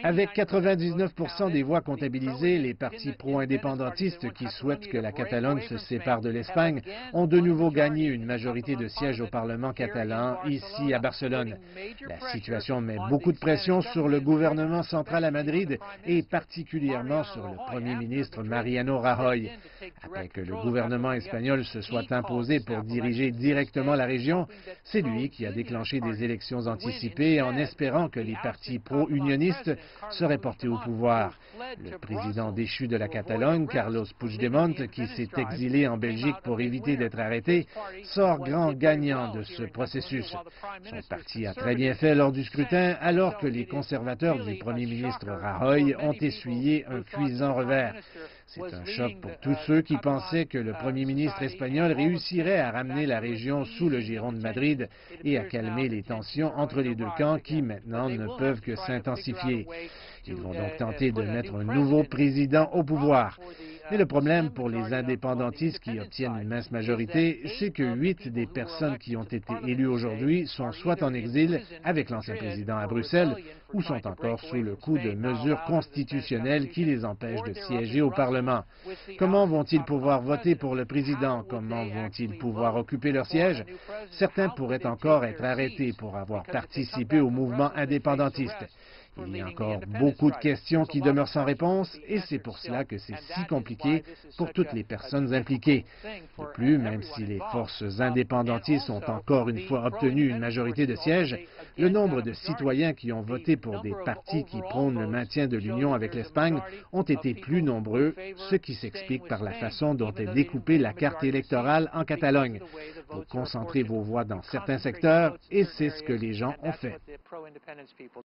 Avec 99% des voix comptabilisées, les partis pro-indépendantistes qui souhaitent que la Catalogne se sépare de l'Espagne ont de nouveau gagné une majorité de sièges au Parlement catalan, ici à Barcelone. La situation met beaucoup de pression sur le gouvernement central à Madrid et particulièrement sur le Premier ministre Mariano Rajoy. Après que le gouvernement espagnol se soit imposé pour diriger directement la région, c'est lui qui a déclenché des élections anticipées en espérant que les partis pro-unionistes seraient portés au pouvoir. Le président déchu de la Catalogne, Carlos Puigdemont, qui s'est exilé en Belgique pour éviter d'être arrêté, sort grand gagnant de ce processus. Son parti a très bien fait lors du scrutin, alors que les conservateurs du premier ministre Rajoy ont essuyé un cuisant revers. C'est un choc pour tous ceux qui pensaient que le premier ministre espagnol réussirait à ramener la région sous le giron de Madrid et à calmer les tensions entre les deux camps qui, maintenant, ne peuvent que s'intensifier. Ils vont donc tenter de mettre un nouveau président au pouvoir. Mais le problème pour les indépendantistes qui obtiennent une mince majorité, c'est que 8 des personnes qui ont été élues aujourd'hui sont soit en exil avec l'ancien président à Bruxelles ou sont encore sous le coup de mesures constitutionnelles qui les empêchent de siéger au Parlement. Comment vont-ils pouvoir voter pour le président? Comment vont-ils pouvoir occuper leur siège? Certains pourraient encore être arrêtés pour avoir participé au mouvement indépendantiste. Il y a encore beaucoup de questions qui demeurent sans réponse et c'est pour cela que c'est si compliqué pour toutes les personnes impliquées. De plus, même si les forces indépendantistes ont encore une fois obtenu une majorité de sièges, le nombre de citoyens qui ont voté pour des partis qui prônent le maintien de l'union avec l'Espagne ont été plus nombreux, ce qui s'explique par la façon dont est découpée la carte électorale en Catalogne. Vous concentrez vos voix dans certains secteurs et c'est ce que les gens ont fait.